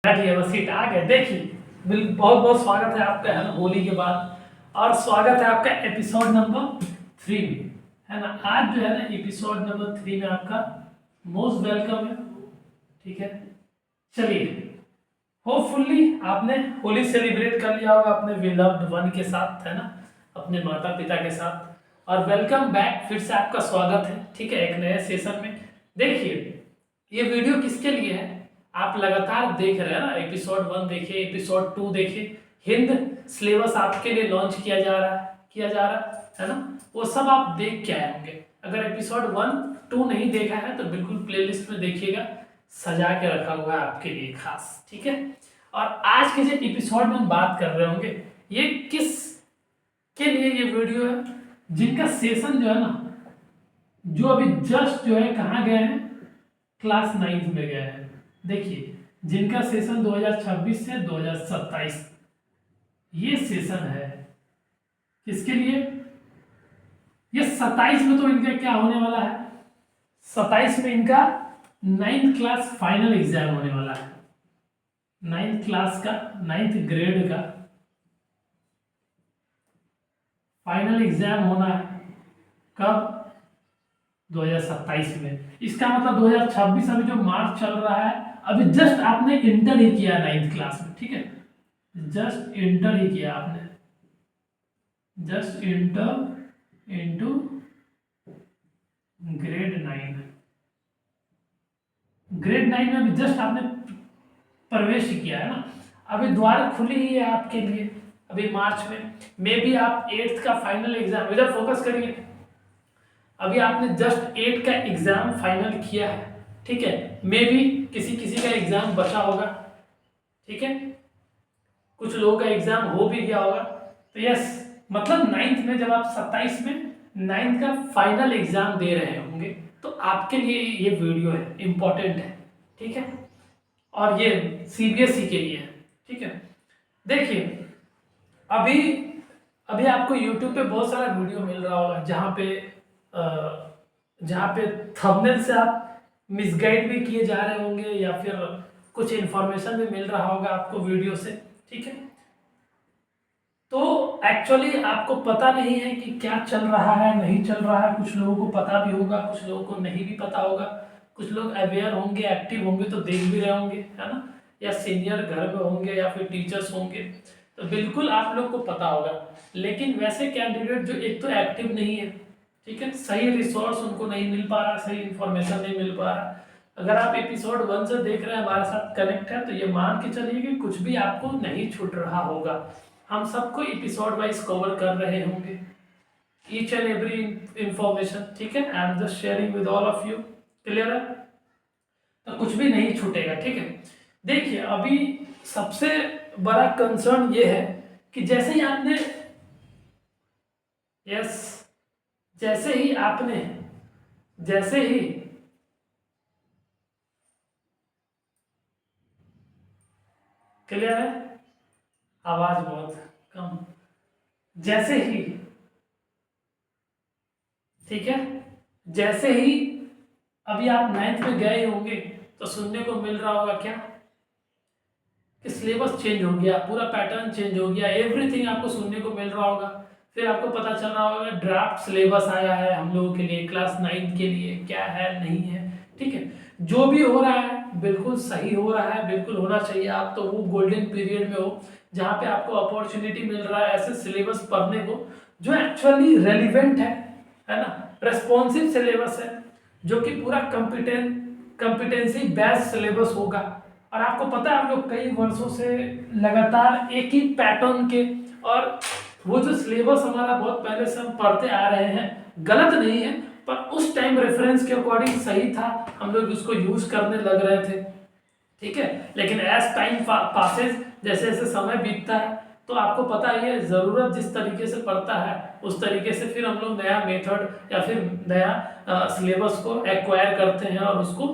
बैठिए बस सीट आ गए। देखिए बहुत बहुत स्वागत है आपका, है ना, होली के बाद। और स्वागत है आपका एपिसोड नंबर 3 में, है ना। आज जो है ना एपिसोड नंबर 3 में आपका मोस्ट वेलकम है। ठीक है, चलिए, होपफुली आपने होली सेलिब्रेट कर लिया होगा अपने विलव्ड वन के साथ, है ना, अपने माता पिता के साथ। और वेलकम बैक, फिर से आपका स्वागत है, ठीक है, एक नए सेशन में। देखिए, ये वीडियो किसके लिए है, आप लगातार देख रहे हैं ना, एपिसोड 1 देखिए, एपिसोड 2 देखिए। हिंद सिलेबस आपके लिए लॉन्च किया जा रहा है ना। वो सब आप देख के आए होंगे। अगर एपिसोड 1 2 नहीं देखा है तो बिल्कुल प्लेलिस्ट में देखिएगा, सजा के रखा हुआ है आपके लिए खास, ठीक है। और आज के जो एपिसोड में हम बात कर रहे होंगे, ये किस के लिए ये वीडियो है, जिनका सेशन जो है ना, जो अभी जस्ट जो है कहाँ गए हैं, क्लास 9th में गए हैं। देखिए, जिनका सेशन 2026 से 2027 ये सेशन है, किसके लिए, ये 27 में तो इनका क्या होने वाला है, 27 में इनका 9th क्लास फाइनल एग्जाम होने वाला है। 9th क्लास का, 9th ग्रेड का फाइनल एग्जाम होना है। कब? 2027 में। इसका मतलब 2026 अभी जो मार्च चल रहा है, अभी जस्ट आपने इंटर ही किया 9th क्लास में, ठीक है, जस्ट इंटर ही किया आपने, जस्ट इंटर इनटू ग्रेड 9 में अभी जस्ट आपने प्रवेश ही किया है ना। अभी द्वार खुली ही है आपके लिए अभी मार्च में। मे बी आप 8th का फाइनल एग्जाम, इधर फोकस करिए, अभी आपने जस्ट 8 का एग्जाम फाइनल किया है, ठीक है। मे बी किसी किसी का एग्जाम बचा होगा, ठीक है, कुछ लोगों का एग्जाम हो भी गया होगा। तो यस, मतलब 9th में जब आप 27 में 9th का फाइनल एग्जाम दे रहे होंगे, तो आपके लिए ये वीडियो है, इंपॉर्टेंट है, ठीक है। और ये सीबीएसई के लिए है, ठीक है। देखिए, अभी अभी आपको यूट्यूब पे बहुत सारा वीडियो मिल रहा होगा जहाँ पे थंबनेल से आप मिसगाइड भी किए जा रहे होंगे, या फिर कुछ इन्फॉर्मेशन भी मिल रहा होगा आपको वीडियो से, ठीक है। तो एक्चुअली आपको पता नहीं है कि क्या चल रहा है, नहीं चल रहा है। कुछ लोगों को पता भी होगा, कुछ लोगों को नहीं भी पता होगा। कुछ लोग अवेयर होंगे, एक्टिव होंगे तो देख भी रहे होंगे, है ना, या सीनियर घर में होंगे या फिर टीचर्स होंगे, तो बिल्कुल आप लोग को पता होगा। लेकिन वैसे कैंडिडेट जो एक तो एक्टिव नहीं है, ठीक है, सही रिसोर्स उनको नहीं मिल पा रहा, सही इन्फॉर्मेशन नहीं मिल पा रहा। अगर आप एपिसोड 1 से देख रहे हैं, हमारे साथ कनेक्ट है, तो ये मान के चलिए कि कुछ भी आपको नहीं छूट रहा होगा। हम सबको एपिसोड वाइज कवर कर रहे होंगे, ईच एंड एवरी इंफॉर्मेशन, ठीक है। I am just sharing with all of you, clear है, तो कुछ भी नहीं छूटेगा, ठीक है। देखिए, अभी सबसे बड़ा कंसर्न ये है कि जैसे ही आपने जैसे ही क्लियर है, आवाज बहुत कम, जैसे ही, ठीक है, जैसे ही अभी आप 9th में गए होंगे तो सुनने को मिल रहा होगा क्या, कि सिलेबस चेंज हो गया, पूरा पैटर्न चेंज हो गया, एवरीथिंग आपको सुनने को मिल रहा होगा। फिर आपको पता चल रहा होगा ड्राफ्ट सिलेबस आया है हम लोगों के लिए, क्लास 9 के लिए, क्या है नहीं है, ठीक है। जो भी हो रहा है बिल्कुल सही हो रहा है, बिल्कुल होना चाहिए। आप तो वो गोल्डन पीरियड में हो जहाँ पे आपको अपॉर्चुनिटी मिल रहा है ऐसे सिलेबस पढ़ने को जो एक्चुअली रेलिवेंट है ना, रेस्पॉन्सिव सिलेबस है, जो कि पूरा कंपिटेंसी बेस्ड सिलेबस होगा। और आपको पता है, हम लोग कई वर्षों से लगातार एक ही पैटर्न के, और वो जो सिलेबस हमारा बहुत पहले से हम पढ़ते आ रहे हैं, गलत नहीं है, पर उस टाइम रेफरेंस के अकॉर्डिंग सही था, हम लोग उसको यूज करने लग रहे थे, ठीक है। लेकिन एज टाइम पासेज, जैसे जैसे समय बीतता है, तो आपको पता ही है, ज़रूरत जिस तरीके से पड़ता है उस तरीके से फिर हम लोग नया मेथड या फिर नया सिलेबस को एक्वायर करते हैं और उसको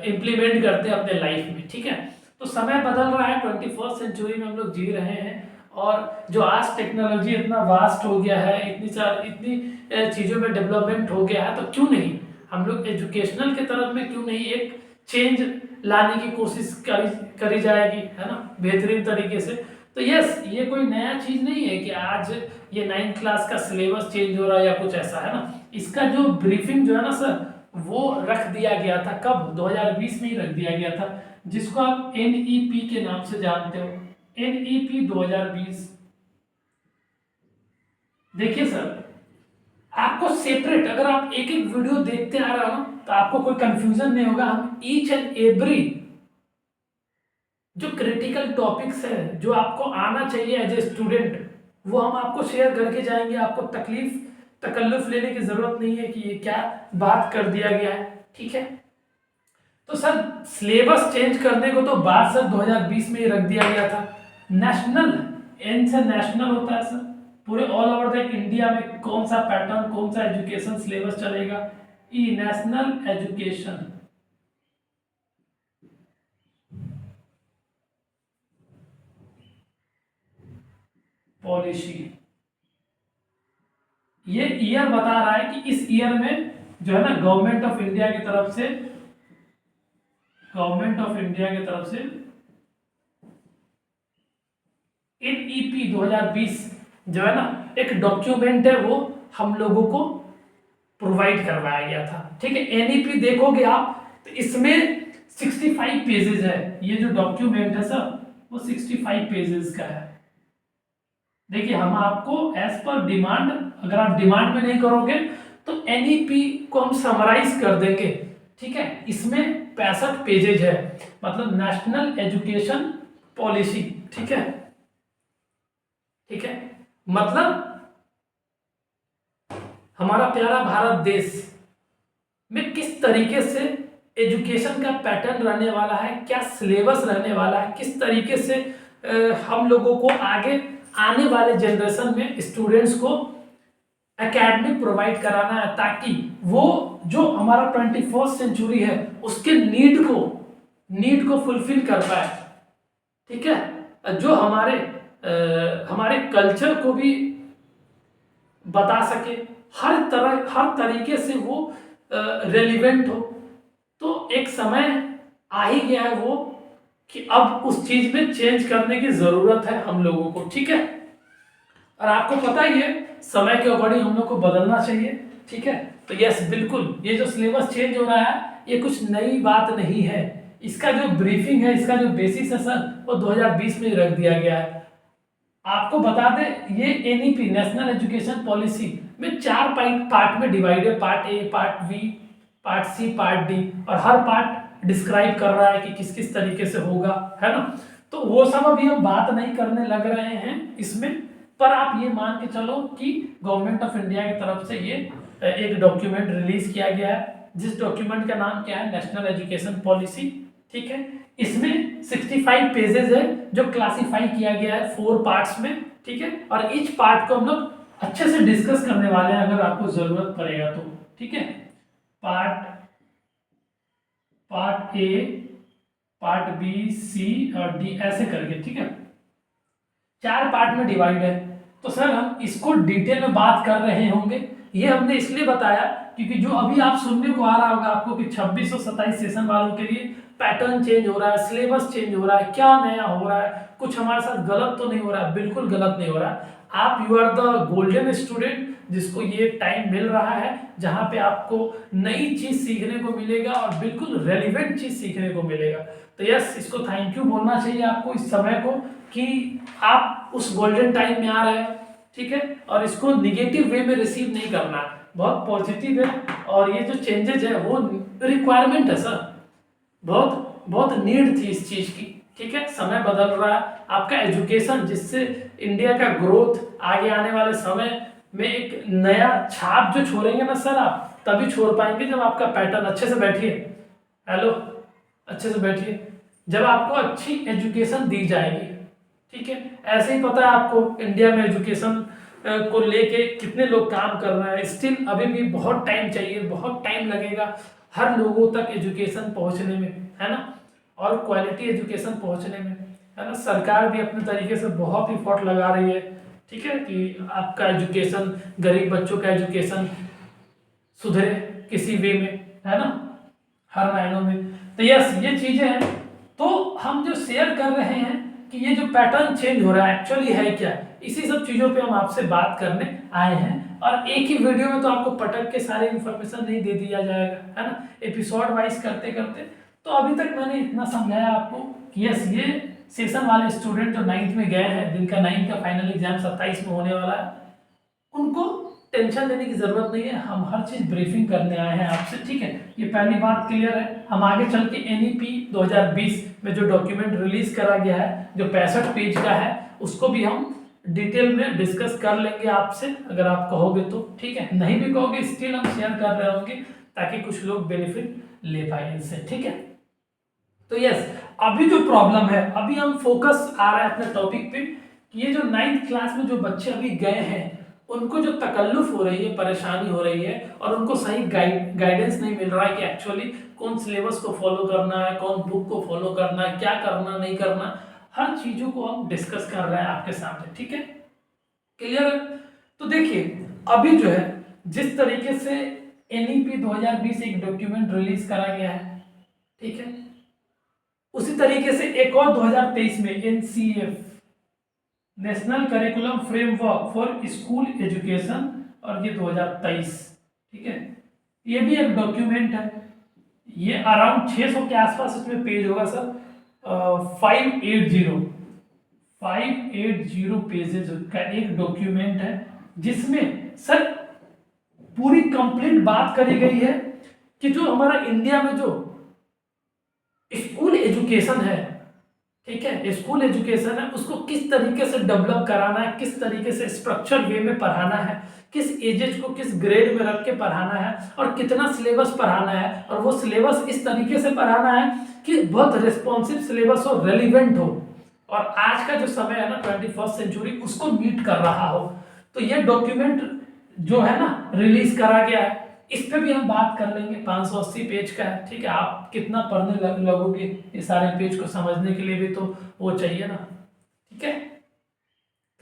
इम्प्लीमेंट करते हैं अपने लाइफ में, ठीक है। तो समय बदल रहा है, 21st सेंचुरी में हम लोग जी रहे हैं, और जो आज टेक्नोलॉजी इतना वास्ट हो गया है, इतनी चीज़ों में डेवलपमेंट हो गया है, तो क्यों नहीं हम लोग एजुकेशनल के तरफ में क्यों नहीं एक चेंज लाने की कोशिश करी जाएगी, है ना, बेहतरीन तरीके से। तो यस, ये कोई नया चीज नहीं है कि आज ये 9th क्लास का सिलेबस चेंज हो रहा है या कुछ ऐसा, है ना। इसका जो ब्रीफिंग जो है ना सर, वो रख दिया गया था कब, 2020 में ही रख दिया गया था, जिसको आप NEP के नाम से जानते हो, NEP 2020। देखिए सर, आपको सेपरेट, अगर आप एक एक वीडियो देखते आ रहे हो ना, तो आपको कोई कंफ्यूजन नहीं होगा। हम ईच एंड एवरी जो क्रिटिकल टॉपिक्स है, जो आपको आना चाहिए एज ए स्टूडेंट, वो हम आपको शेयर करके जाएंगे। आपको तकल्लुफ लेने की जरूरत नहीं है कि ये क्या बात कर दिया गया है, ठीक है। तो सर सिलेबस चेंज करने को तो बात सर 2020 में ही रख दिया गया था। नेशनल, एन से नेशनल होता है सर, पूरे ऑल ओवर द इंडिया में कौन सा पैटर्न, कौन सा एजुकेशन सिलेबस चलेगा, ई नेशनल एजुकेशन पॉलिसी। ये ईयर बता रहा है कि इस ईयर में जो है ना गवर्नमेंट ऑफ इंडिया की तरफ से, NEP 2020 जो है ना एक डॉक्यूमेंट है, वो हम लोगों को प्रोवाइड करवाया गया था, ठीक है। NEP देखोगे आप तो इसमें 65 पेजेस है। ये जो डॉक्यूमेंट है सर, वो 65 पेजेस का है। देखिए, हम आपको एज पर डिमांड, अगर आप डिमांड में नहीं करोगे तो NEP को हम समराइज कर देंगे, ठीक है। इसमें 65 पेजेज है, मतलब नेशनल एजुकेशन पॉलिसी, ठीक है, ठीक है। मतलब हमारा प्यारा भारत देश में किस तरीके से एजुकेशन का पैटर्न रहने वाला है, क्या सिलेबस रहने वाला है, किस तरीके से हम लोगों को आगे आने वाले जनरेशन में स्टूडेंट्स को एकेडमिक प्रोवाइड कराना है, ताकि वो जो हमारा 21st सेंचुरी है उसके नीड को फुलफिल कर पाए, ठीक है। जो हमारे कल्चर को भी बता सके, हर तरीके से वो रेलिवेंट हो। तो एक समय आ ही गया है वो कि अब उस चीज में चेंज करने की जरूरत है हम लोगों को, ठीक है। और आपको पता ही है समय के अकॉर्डिंग हम लोग को बदलना चाहिए, ठीक है। तो यस, बिल्कुल, ये जो सिलेबस चेंज हो रहा है ये कुछ नई बात नहीं है। इसका जो ब्रीफिंग है, इसका जो बेसिस है सर, वो 2020 में रख दिया गया है। आपको बता दें, ये NEP नेशनल एजुकेशन पॉलिसी में 4 पार्ट में डिवाइड है, part A, part B, part C, part D, और हर पार्ट डिस्क्राइब कर रहा है कि किस किस तरीके से होगा, है ना। तो वो सब अभी हम बात नहीं करने लग रहे हैं इसमें, पर आप ये मान के चलो कि गवर्नमेंट ऑफ इंडिया की तरफ से ये एक डॉक्यूमेंट रिलीज किया गया है, जिस डॉक्यूमेंट का नाम क्या है, नेशनल एजुकेशन पॉलिसी, ठीक है। इसमें 65 पेजेस है जो क्लासिफाई किया गया है 4 पार्ट्स में, ठीक है। और ईच पार्ट को हम लोग अच्छे से डिस्कस करने वाले हैं अगर आपको जरूरत पड़ेगा तो, ठीक है। पार्ट ए, पार्ट बी, सी और डी ऐसे करके, ठीक है। 4 पार्ट में डिवाइड है। तो सर हम इसको डिटेल में बात कर रहे होंगे, ये हमने इसलिए बताया क्योंकि जो अभी आप सुनने को आ रहा होगा आपको कि 26 और 27 सेशन वालों के लिए पैटर्न चेंज हो रहा है, सिलेबस चेंज हो रहा है, क्या नया हो रहा है, कुछ हमारे साथ गलत तो नहीं हो रहा है, बिल्कुल गलत नहीं हो रहा है। आप you are the golden student जिसको ये टाइम मिल रहा है जहां पे आपको नई चीज सीखने को मिलेगा और बिल्कुल रेलिवेंट चीज सीखने को मिलेगा। तो यस, इसको थैंक यू बोलना चाहिए आपको इस समय को कि आप उस गोल्डन टाइम में आ रहे हैं, ठीक है। और इसको निगेटिव वे में रिसीव नहीं करना, बहुत पॉजिटिव है। और ये जो चेंजेज है वो रिक्वायरमेंट है सर, बहुत बहुत नीड थी इस चीज की, ठीक है। समय बदल रहा है, आपका एजुकेशन जिससे इंडिया का ग्रोथ आगे आने वाले समय में एक नया छाप जो छोड़ेंगे ना सर, आप तभी छोड़ पाएंगे जब आपका पैटर्न अच्छे से बैठिए, हेलो, अच्छे से बैठिए, जब आपको अच्छी एजुकेशन दी जाएगी, ठीक है। ऐसे ही पता है आपको इंडिया में एजुकेशन को लेके कितने लोग काम कर रहे हैं, स्टिल अभी भी बहुत टाइम चाहिए, बहुत टाइम लगेगा हर लोगों तक एजुकेशन पहुंचने में, है ना, और क्वालिटी एजुकेशन पहुंचने में, है ना। सरकार भी अपने तरीके से बहुत इफोर्ट लगा रही है, ठीक है, कि आपका एजुकेशन, गरीब बच्चों का एजुकेशन सुधरे किसी वे में, है ना, हर मायनों में। तो यस ये चीजें हैं। तो हम जो शेयर कर रहे हैं कि ये जो पैटर्न चेंज हो रहा है एक्चुअली है क्या, इसी सब चीजों पे हम आपसे बात करने आए हैं। और एक ही वीडियो में तो आपको पटक के सारे इंफॉर्मेशन नहीं दे दिया जाएगा, है ना, एपिसोड वाइज करते करते। तो अभी तक मैंने इतना समझाया आपको कि यस ये सेशन वाले स्टूडेंट जो 9th में गए हैं, जिनका 9th का फाइनल एग्जाम 27 में होने वाला है, उनको टेंशन लेने की जरूरत नहीं है। हम हर चीज ब्रीफिंग करने आए हैं आपसे, ठीक है। ये पहली बात क्लियर है। हम आगे चल के एनईपी 2020 में जो डॉक्यूमेंट रिलीज करा गया है, जो 65 पेज का है, उसको भी हम डिटेल में डिस्कस कर लेंगे आपसे, अगर आप कहोगे तो, ठीक है। नहीं भी कहोगे स्टिल हम शेयर कर रहे होंगे ताकि कुछ लोग बेनिफिट ले पाए इनसे, ठीक है। तो यस अभी जो प्रॉब्लम है, अभी हम फोकस आ रहा है अपने टॉपिक पे कि ये जो 9th क्लास में जो बच्चे अभी गए हैं, उनको जो तकल्लुफ हो रही है, परेशानी हो रही है, और उनको सही गाइडेंस नहीं मिल रहा है कि एक्चुअली कौन सिलेबस को फॉलो करना है, कौन बुक को फॉलो करना है, क्या करना नहीं करना, हर चीजों को हम डिस्कस कर रहे हैं आपके सामने, ठीक है। क्लियर है? तो देखिए अभी जो है जिस तरीके से एनईपी 2020 एक डॉक्यूमेंट रिलीज करा गया है, ठीक है, उसी तरीके से एक और 2023 में NCF national curriculum framework for school education, और ये 2023, ठीक है, ये भी एक डॉक्यूमेंट है। ये अराउंड 600 के आसपास इसमें पेज होगा सर, 580 पेजेस का एक डॉक्यूमेंट है, जिसमें सर पूरी कंप्लीट बात करी गई है कि जो हमारा इंडिया में जो स्कूल एजुकेशन है, ठीक है, स्कूल एजुकेशन है, उसको किस तरीके से डेवलप कराना है, किस तरीके से स्ट्रक्चर वे में पढ़ाना है, किस एजेज को किस ग्रेड में रख के पढ़ाना है, और कितना सिलेबस पढ़ाना है, और वो सिलेबस इस तरीके से पढ़ाना है कि बहुत रिस्पॉन्सिव सिलेबस हो, रेलिवेंट हो, और आज का जो समय है ना 21st सेंचुरी उसको मीट कर रहा हो। तो ये डॉक्यूमेंट जो है ना रिलीज करा गया है, इस पे भी हम बात कर लेंगे। 580 पेज का है, ठीक है। आप कितना पढ़ने लगोगे ये सारे पेज को समझने के लिए भी तो वो चाहिए ना, ठीक है।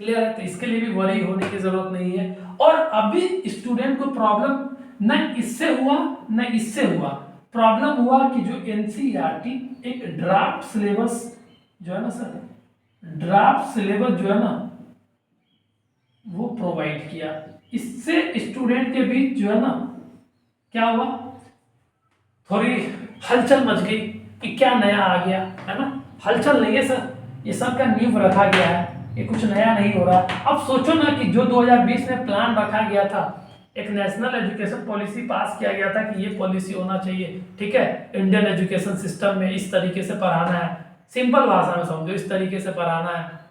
क्लियर है? तो इसके लिए भी वरी होने की जरूरत नहीं है। और अभी स्टूडेंट को प्रॉब्लम न इससे हुआ न इससे हुआ, प्रॉब्लम हुआ कि जो एनसीईआरटी एक ड्राफ्ट सिलेबस जो है ना सर, ड्राफ्ट सिलेबस जो है ना वो प्रोवाइड किया। इससे स्टूडेंट के बीच जो है ना क्या हुआ, थोड़ी हलचल मच गई कि क्या नया आ गया, है ना। हलचल नहीं है सर, ये सब का नींव रखा गया है, ये कुछ नया नहीं हो रहा। अब सोचो ना कि जो 2020 में प्लान रखा गया था, एक नेशनल एजुकेशन पॉलिसी पास किया गया था कि ये पॉलिसी होना चाहिए, ठीक है, इंडियन एजुकेशन सिस्टम में इस तरीके से पढ़ाना है, सिंपल भाषा में समझो, इस तरीके से पढ़ाना है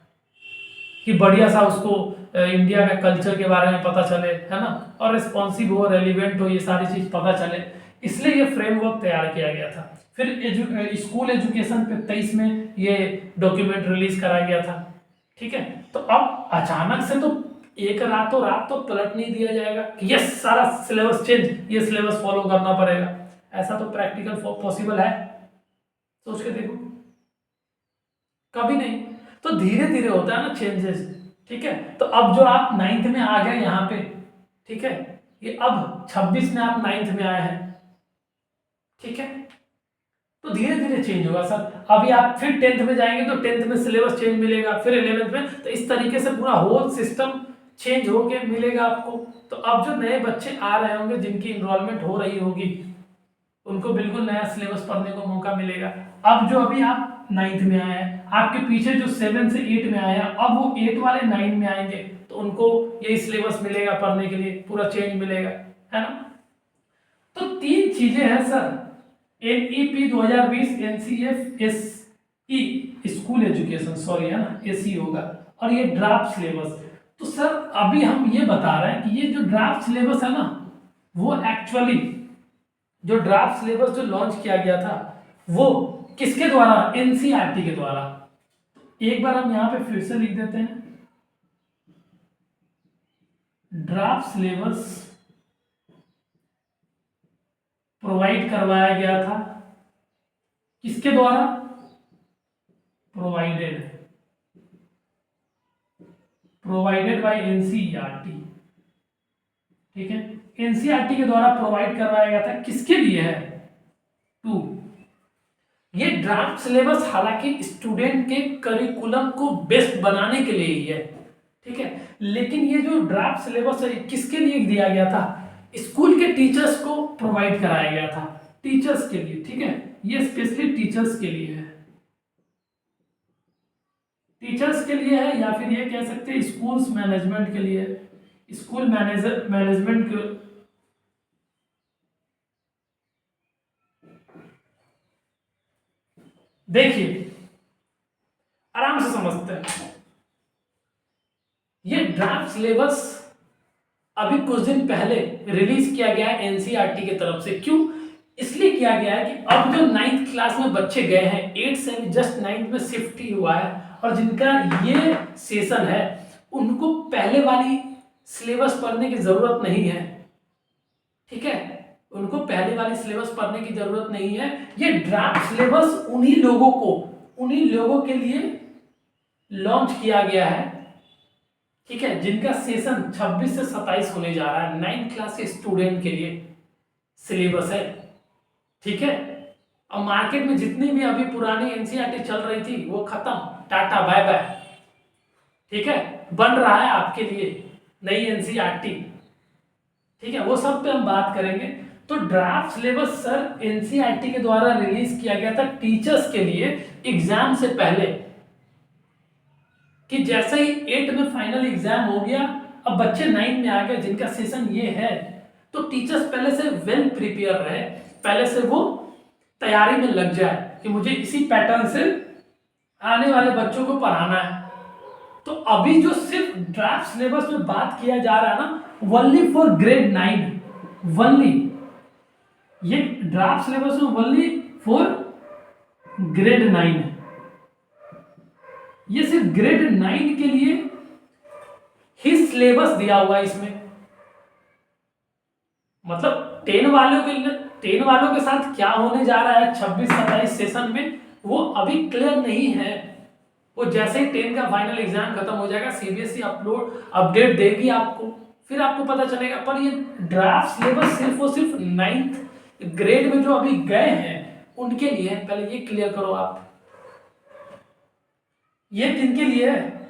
कि बढ़िया सा उसको इंडिया का कल्चर के बारे में पता चले, है ना, और रिस्पॉन्सिव हो, रेलिवेंट हो, ये सारी चीज पता चले, इसलिए ये फ्रेमवर्क तैयार किया गया था। फिर स्कूल एजुकेशन पे 23 में ये डॉक्यूमेंट रिलीज करा गया था, ठीक है। तो अब अचानक से तो एक रातों रात तो पलट नहीं दिया जाएगा कि यस सारा सिलेबस चेंज, ये सिलेबस फॉलो करना पड़ेगा, ऐसा तो प्रैक्टिकल पॉसिबल है? सोच के देखो, कभी नहीं। तो धीरे धीरे होता है ना चेंजेस, ठीक है। तो अब जो आप 9th में आ गए यहाँ पे, ठीक है, ये अब 26 में आप 9th में आए हैं, ठीक है, तो धीरे धीरे चेंज होगा सर। अभी आप फिर 10th में जाएंगे तो 10th में सिलेबस चेंज मिलेगा, फिर 11th में, तो इस तरीके से पूरा होल सिस्टम चेंज होके मिलेगा आपको। तो अब जो नए बच्चे आ रहे होंगे, जिनकी इनरोलमेंट हो रही होगी, उनको बिल्कुल नया सिलेबस पढ़ने को मौका मिलेगा। अब जो अभी आप 9th में आए हैं, आपके पीछे जो 7 से 8 में आए हैं, अब वो 8 वाले 9 में आएंगे, तो उनको यही सिलेबस मिलेगा पढ़ने के लिए, पूरा चेंज मिलेगा, है ना। तो 3 चीजें हैं sir, NEP 2020, NCF, SE school education, sorry है ना, एसई होगा, और ये ड्राफ्ट सिलेबस। तो सर अभी हम ये बता रहे हैं कि ये जो ड्राफ्ट सिलेबस है ना, वो एक्चुअली जो ड्राफ्ट सिलेबस जो लॉन्च किया गया था, वो किसके द्वारा? एनसीईआरटी के द्वारा। एक बार हम यहां पे फिर से लिख देते हैं, ड्राफ्ट सिलेबस प्रोवाइड करवाया गया था किसके द्वारा? प्रोवाइडेड बाय एनसीईआरटी, ठीक है, एनसीईआरटी के द्वारा प्रोवाइड करवाया गया था। किसके लिए है? टू ये ड्राफ्ट सिलेबस हालांकि स्टूडेंट के करिकुलम को बेस्ट बनाने के लिए ही है, ठीक है, लेकिन ये जो ड्राफ्ट सिलेबस है किसके लिए दिया गया था? स्कूल के टीचर्स को प्रोवाइड कराया गया था, टीचर्स के लिए, ठीक है, ये स्पेशली टीचर्स के लिए है, टीचर्स के लिए है, या फिर ये कह सकते हैं स्कूल्स मैनेजमेंट के लिए, स्कूल मैनेजमेंट के। देखिए आराम से समझते हैं, ये ड्राफ्ट सिलेबस अभी कुछ दिन पहले रिलीज किया गया है एनसीईआरटी की तरफ से। क्यों? इसलिए किया गया है कि अब जो 9th क्लास में बच्चे गए हैं, 8 से जस्ट 9th में शिफ्ट ही हुआ है, और जिनका ये सेशन है उनको पहले वाली सिलेबस पढ़ने की जरूरत नहीं है, ठीक है, उनको पहले वाली सिलेबस पढ़ने की जरूरत नहीं है। ये ड्राफ्ट सिलेबस उन्हीं लोगों के लिए लॉन्च किया गया है, ठीक है, जिनका सेशन 26 से 27 होने जा रहा है, 9th क्लास के स्टूडेंट के लिए सिलेबस है, ठीक है। और मार्केट में जितनी भी अभी पुरानी एनसीईआरटी चल रही थी वो खत्म, टाटा बाय बाय, ठीक है, बन रहा है आपके लिए नई एनसीईआरटी, ठीक है, वो सब पे हम बात करेंगे। तो ड्राफ्ट सिलेबस सर एनसीईआरटी के द्वारा रिलीज किया गया था टीचर्स के लिए एग्जाम से पहले, कि जैसे ही 8 में फाइनल एग्जाम हो गया, अब बच्चे 9 में आ गए जिनका सेशन ये है, तो टीचर्स पहले से वेल प्रिपेयर रहे, पहले से वो तैयारी में लग जाए कि मुझे इसी पैटर्न से आने वाले बच्चों को पढ़ाना है। तो अभी जो सिर्फ ड्राफ्ट सिलेबस में बात किया जा रहा है ना, ओनली फॉर ग्रेड 9, ओनली ये ड्राफ्ट सिलेबस में ओनली फॉर ग्रेड 9, ये सिर्फ ग्रेड 9 के लिए ही सिलेबस दिया हुआ है इसमें। मतलब 10 वालों के साथ क्या होने जा रहा है 26-27 सेशन में, वो अभी क्लियर नहीं है। वो जैसे ही 10 का फाइनल एग्जाम खत्म हो जाएगा, सीबीएसई अपडेट देगी आपको, फिर आपको पता चलेगा। पर ये ड्राफ्ट सिलेबस सिर्फ और सिर्फ 9th ग्रेड में जो अभी गए हैं उनके लिए, पहले ये क्लियर करो आप, ये किनके लिए है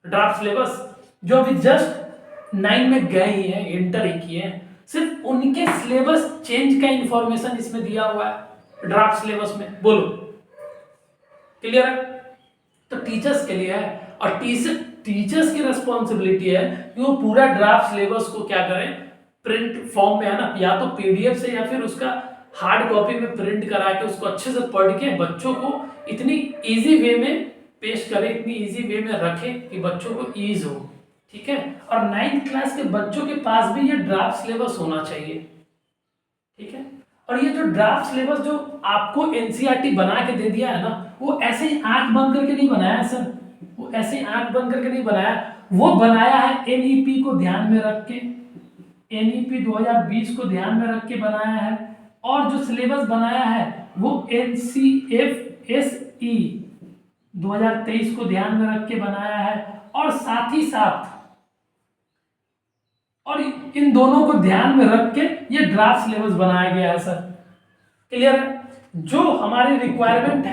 ड्राफ्ट सिलेबस? जो अभी जस्ट 9 में गए ही हैं, इंटर ही किए हैं, सिर्फ उनके सिलेबस चेंज का इंफॉर्मेशन इसमें दिया हुआ है ड्राफ्ट सिलेबस में। बोलो क्लियर है? तो टीचर्स के लिए है, और टीचर्स की रिस्पॉन्सिबिलिटी है कि वो पूरा ड्राफ्ट सिलेबस को क्या करें, प्रिंट फॉर्म में, है ना, या तो पीडीएफ से या फिर उसका हार्ड कॉपी में प्रिंट करा के उसको अच्छे से पढ़ के बच्चों को इतनी इजी वे में पेश करें, इतनी इजी वे में रखें कि बच्चों को ईज हो, ठीक है। और 9th क्लास के बच्चों के पास भी ये ड्राफ्ट सिलेबस होना चाहिए, ठीक है। और ये जो ड्राफ्ट सिलेबस जो आपको एनसीईआरटी बना के दे दिया है ना, वो ऐसे ही आंख बंद करके नहीं बनाया है सर, वो ऐसे ही आंख बंद करके नहीं बनाया, वो बनाया है एनईपी को ध्यान में रख के, एनईपी 2020 को ध्यान में रख के बनाया है। और जो सिलेबस बनाया है वो एनसीएफएसई 2023 को ध्यान में रख के बनाया है, और साथ ही साथ और इन दोनों को ध्यान में रख के ये ड्राफ्ट सिलेबस बनाया गया है सर। क्लियर है? जो हमारी रिक्वायरमेंट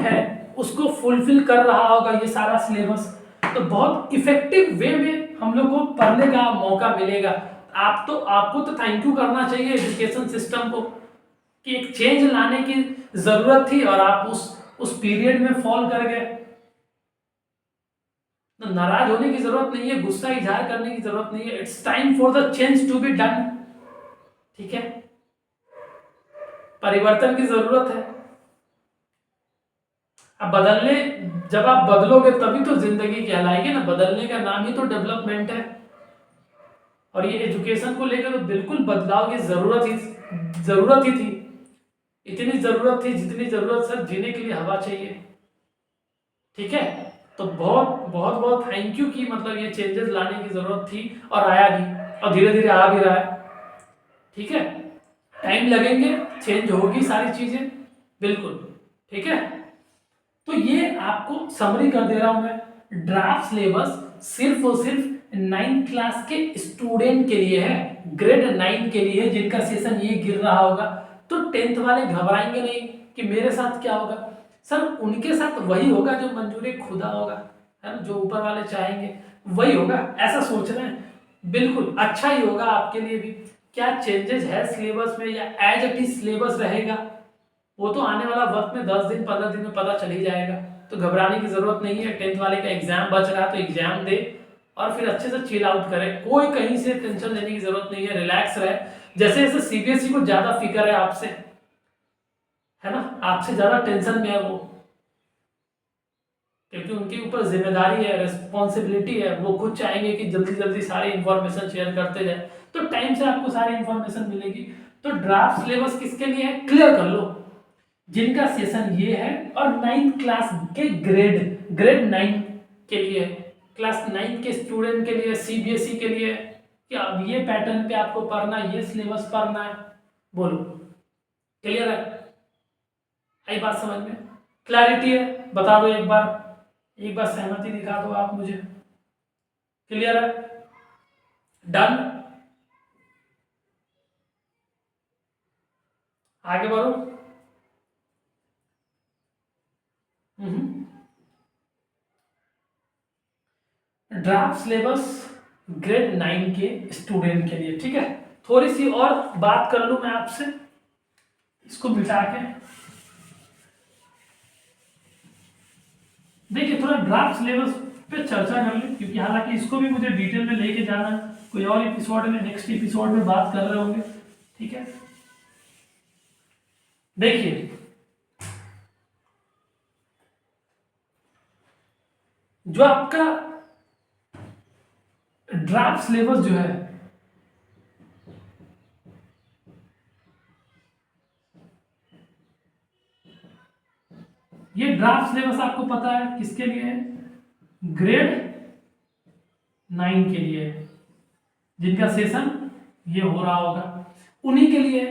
है उसको फुलफिल कर रहा होगा ये सारा सिलेबस, तो बहुत इफेक्टिव वे में हम लोग को पढ़ने का मौका मिलेगा। आपको तो थैंक यू करना चाहिए एजुकेशन सिस्टम को कि एक चेंज लाने की जरूरत थी और आप उस पीरियड में फॉल कर गए। तो नाराज होने की जरूरत नहीं है, गुस्सा इजहार करने की जरूरत नहीं है। It's time for the change to be done, ठीक है, परिवर्तन की जरूरत है। अब जब आप बदलोगे तभी तो जिंदगी कहलाएगी ना, बदलने का नाम ही तो डेवलपमेंट है। और ये एजुकेशन को लेकर तो बिल्कुल बदलाव की जरूरत ही थी, इतनी जरूरत थी जितनी जरूरत सर जीने के लिए हवा चाहिए, ठीक है। तो बहुत थैंक यू कि मतलब ये चेंजेस लाने की जरूरत थी और आया भी, और धीरे धीरे आ भी रहा है, ठीक है। टाइम लगेंगे, चेंज होगी सारी चीजें, बिल्कुल, ठीक है। तो ये आपको समरी कर दे रहा हूं मैं। ड्राफ्ट सिलेबस सिर्फ और सिर्फ 9th क्लास के स्टूडेंट के लिए है, ग्रेड 9 के लिए जिनका सेशन ये गिर रहा होगा। तो टेंथ वाले घबराएंगे नहीं कि मेरे साथ क्या होगा। सर उनके साथ वही होगा जो मंजूरी खुदा होगा, है ना, जो ऊपर वाले चाहेंगे वही होगा, ऐसा सोच रहे हैं। बिल्कुल अच्छा ही होगा आपके लिए भी। क्या चेंजेस है सिलेबस में या एज इट इज सिलेबस रहेगा, वो तो आने वाला वक्त में 10 दिन 15 दिन में पता चल ही जाएगा। तो घबराने की जरूरत नहीं है। टेंथ वाले का एग्जाम बच रहा है तो एग्जाम दे और फिर अच्छे से चिल आउट करे। कोई कहीं से टेंशन लेने की जरूरत नहीं है, रिलैक्स रहे। जैसे जैसे सीबीएसई को ज्यादा फिक्र है आपसे, है ना, आपसे ज्यादा टेंशन में है वो, क्योंकि उनके ऊपर जिम्मेदारी है, रिस्पॉन्सिबिलिटी है। वो खुद चाहेंगे कि जल्दी जल्दी सारी इंफॉर्मेशन शेयर करते जाए, तो टाइम से आपको सारी इंफॉर्मेशन मिलेगी। तो ड्राफ्ट सिलेबस किसके लिए है, क्लियर कर लो, जिनका सेशन ये है और 9th क्लास के ग्रेड 9 के लिए, क्लास 9 के स्टूडेंट के लिए, सीबीएसई के लिए, कि अब ये पैटर्न पे आपको पढ़ना है, ये सिलेबस पढ़ना है। बोलो क्लियर है, आई बात समझ में, क्लैरिटी है, बता दो एक बार सहमति दिखा दो आप मुझे। क्लियर है, डन, आगे बढ़ो। ड्राफ्ट सिलेबस ग्रेड 9 के स्टूडेंट के लिए, ठीक है। थोड़ी सी और बात कर लूं मैं आपसे, इसको मिटा के। देखिए थोड़ा ड्राफ्ट सिलेबस पे चर्चा कर लें, क्योंकि हालांकि इसको भी मुझे डिटेल में लेके जाना है, कोई और एपिसोड में, नेक्स्ट एपिसोड में बात कर रहे होंगे, ठीक है। देखिए जो आपका ड्राफ्ट सिलेबस जो है, ये ड्राफ्ट सिलेबस आपको पता है किसके लिए है, ग्रेड 9 के लिए है, जिनका सेशन ये हो रहा होगा उन्हीं के लिए।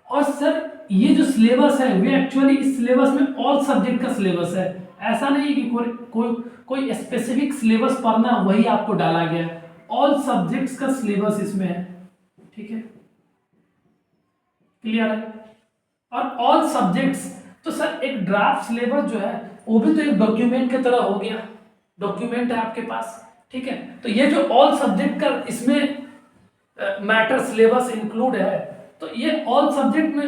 और सर ये जो सिलेबस है वे एक्चुअली इस सिलेबस में ऑल सब्जेक्ट का सिलेबस है। ऐसा नहीं कि कोई स्पेसिफिक सिलेबस पढ़ना वही आपको डाला गया है, ऑल सब्जेक्ट्स का सिलेबस इसमें है, ठीक है, क्लियर है। और ऑल सब्जेक्ट्स, तो सर एक ड्राफ्ट सिलेबस जो है वो भी तो एक डॉक्यूमेंट की तरह हो गया, डॉक्यूमेंट है आपके पास, ठीक है। तो ये जो ऑल सब्जेक्ट का इसमें मैटर सिलेबस इंक्लूड है, तो ये ऑल सब्जेक्ट में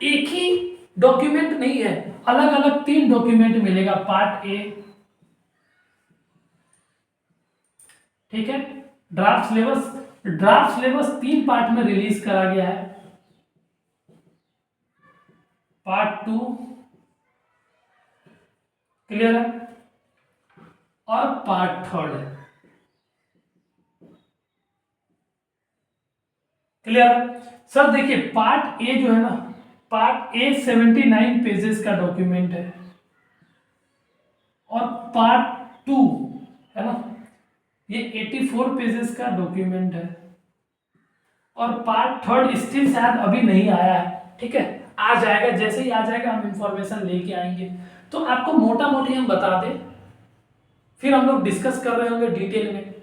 एक ही डॉक्यूमेंट नहीं है, अलग अलग 3 डॉक्यूमेंट मिलेगा, पार्ट ए, ठीक है। ड्राफ्ट सिलेबस 3 पार्ट में रिलीज करा गया है, पार्ट 2, क्लियर है, और पार्ट 3 है, क्लियर है। सर देखिए पार्ट ए जो है ना, पार्ट ए 79 पेजेस का डॉक्यूमेंट है, और पार्ट 2 है ना, ये 84 पेजेस का डॉक्यूमेंट है, और पार्ट 3 स्टिल शायद अभी नहीं आया है, ठीक है, आ जाएगा, जैसे ही आ जाएगा हम इंफॉर्मेशन लेके आएंगे। तो आपको मोटा मोटी हम बता दें, फिर हम लोग डिस्कस कर रहे होंगे डिटेल में,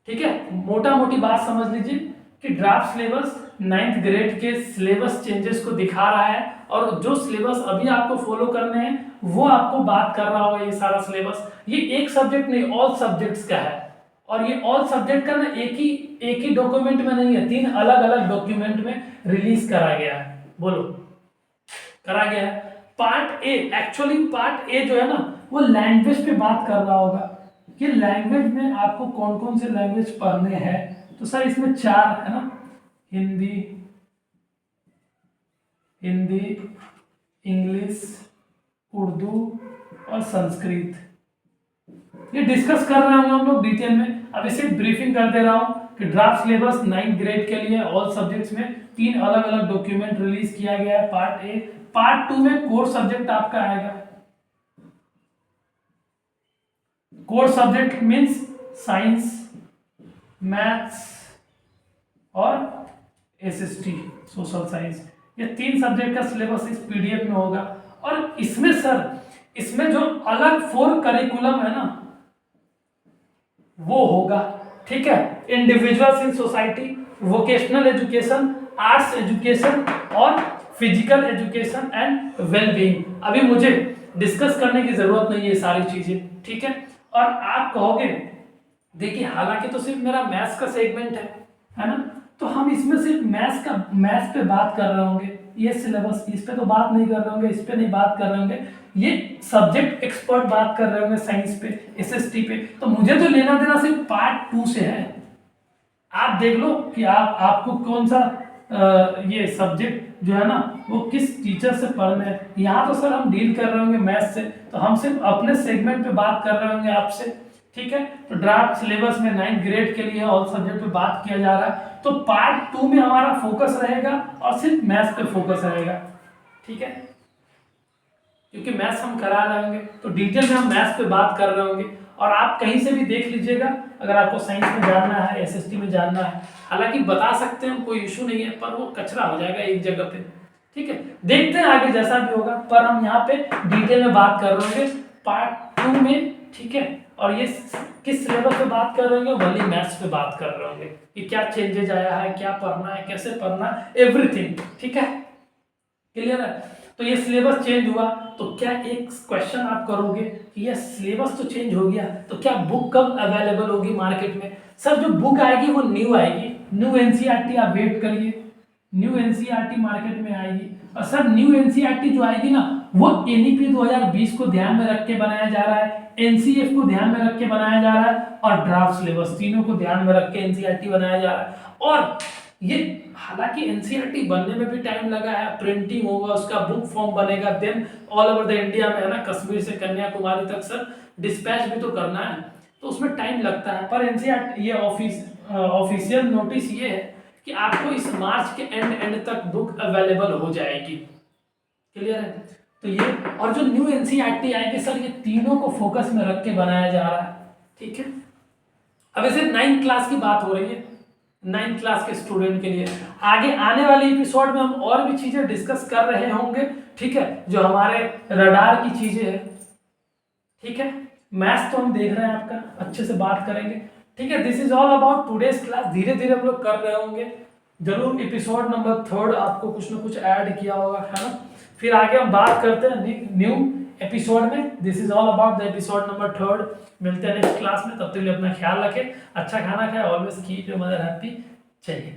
ठीक है। मोटा मोटी बात समझ लीजिए कि ड्राफ्ट सिलेबस 9th ग्रेड के सिलेबस चेंजेस को दिखा रहा है, और जो सिलेबस अभी आपको फॉलो करने हैं वो आपको बात कर रहा होगा। ये सारा सिलेबस ये एक सब्जेक्ट नहीं, ऑल सब्जेक्ट्स का है, और ये ऑल सब्जेक्ट का ना एक ही डॉक्यूमेंट में नहीं है, 3 अलग अलग डॉक्यूमेंट में रिलीज करा गया है। बोलो करा गया है। Part A, actually part A जो है ना वो लैंग्वेज पे बात कर रहा होगा कि लैंग्वेज में आपको कौन कौन से लैंग्वेज पढ़ने हैं। तो सर इसमें 4 है ना, हिंदी, इंग्लिश, उर्दू और संस्कृत। ये डिस्कस कर रहे होंगे हम लोग डिटेल में, अब इसे ब्रीफिंग कर दे रहा हूं कि ड्राफ्ट सिलेबस 9th ग्रेड के लिए ऑल सब्जेक्ट्स में 3 अलग अलग डॉक्यूमेंट रिलीज किया गया है। पार्ट ए, पार्ट 2 में कोर सब्जेक्ट आपका आएगा। Core subject means science, maths और एसएसटी, सोशल साइंस। ये 3 सब्जेक्ट का सिलेबस इस पीडीएफ में होगा। और इसमें सर, इसमें जो अलग 4 करिकुलम है ना वो होगा, ठीक है। Individuals in society, vocational education, arts education और फिजिकल एजुकेशन एंड वेलबींग। अभी मुझे डिस्कस करने की जरूरत नहीं है ये सारी चीजें, ठीक है। और आप कहोगे देखिए हालांकि तो सिर्फ मेरा मैथ्स का सेगमेंट है ना, तो हम इसमें सिर्फ मैथ्स पे बात कर रहे होंगे, ये सिलेबस इस पे तो बात नहीं कर रहे होंगे, इस पे नहीं बात कर रहे होंगे, ये सब्जेक्ट एक्सपर्ट बात कर रहे होंगे साइंस पे, एसएसटी पे। तो मुझे तो लेना देना सिर्फ पार्ट 2 से है। आप देख लो कि आपको कौन सा ये सब्जेक्ट जो है ना वो किस टीचर से पढ़ना है। यहाँ तो सर हम डील कर रहे होंगे मैथ्स से, तो हम सिर्फ अपने सेगमेंट पे बात कर रहे होंगे आपसे, ठीक है। तो ड्राफ्ट सिलेबस में 9th ग्रेड के लिए ऑल सब्जेक्ट पे बात किया जा रहा है, तो पार्ट 2 में हमारा फोकस रहेगा और सिर्फ मैथ्स पे फोकस रहेगा, ठीक है। क्योंकि मैथ्स हम करा रहे होंगे तो डिटेल में हम मैथ्स पे बात कर रहे होंगे। और आप कहीं से भी देख लीजिएगा अगर आपको साइंस में जानना है, एसएसटी में जानना है, हालांकि बता सकते हैं, कोई इशू नहीं है, पर वो कचरा हो जाएगा एक जगह पे, ठीक है। देखते हैं आगे जैसा भी होगा, पर हम यहाँ पे डिटेल में बात कर रहे होंगे पार्ट 2 में, ठीक है। और ये किस सिलेबस पे बात कर रहे होंगे, वही मैथ्स पे बात कर रहे होंगे कि क्या चेंजेज आया है, क्या पढ़ना है, कैसे पढ़ना है, एवरीथिंग, ठीक है। क्लियर है। तो ये सिलेबस चेंज हुआ तो क्या एक क्वेश्चन आप करोगे कि ये सिलेबस तो चेंज हो गया, तो क्या बुक कब अवेलेबल होगी मार्केट में? सर जो बुक आएगी वो न्यू आएगी, न्यू एनसीईआरटी आप वेट करिए, न्यू एनसीईआरटी मार्केट में आएगी। और सर न्यू एनसीईआरटी जो आएगी ना वो एनईपी 2020 को ध्यान में रख के बनाया जा रहा है, एनसीएफ को ध्यान में रख के बनाया जा रहा है और ड्राफ्ट सिलेबस, तीनों को ध्यान में रख के एनसीईआरटी बनाया जा रहा है। और ये हालांकि एनसीईआरटी बनने में भी टाइम लगा है, प्रिंटिंग होगा, उसका बुक फॉर्म बनेगा, then all over the India में है ना, कश्मीर से कन्याकुमारी तक सर डिस्पैच भी तो करना है, तो उसमें टाइम लगता है। पर एनसीईआरटी ये ऑफिशियल नोटिस ये है कि आपको इस मार्च के एंड तक बुक अवेलेबल हो जाएगी। क्लियर है। तो ये और जो न्यू एनसीईआरटी आएगी सर ये तीनों को फोकस में रख के बनाया जा रहा है, ठीक है। अब ऐसे 9th क्लास की बात हो रही है, 9th क्लास के स्टूडेंट के लिए। आगे आने वाले एपिसोड में हम और भी चीजें डिस्कस कर रहे होंगे, ठीक है, जो हमारे रडार की चीजें हैं, ठीक है। मैथ्स तो हम देख रहे हैं आपका, अच्छे से बात करेंगे, ठीक है। This is all about today's class. धीरे धीरे हम लोग कर रहे होंगे, जरूर एपिसोड नंबर 3 आपको कुछ ना कुछ ऐड किया होगा, है ना। फिर आगे हम बात करते हैं न्यू एपिसोड में। This is all about the episode number 3। मिलते हैं नेक्स्ट क्लास में, तब तक के लिए अपना ख्याल रखें, अच्छा खाना खाएं, always keep your mother happy. चाहिए।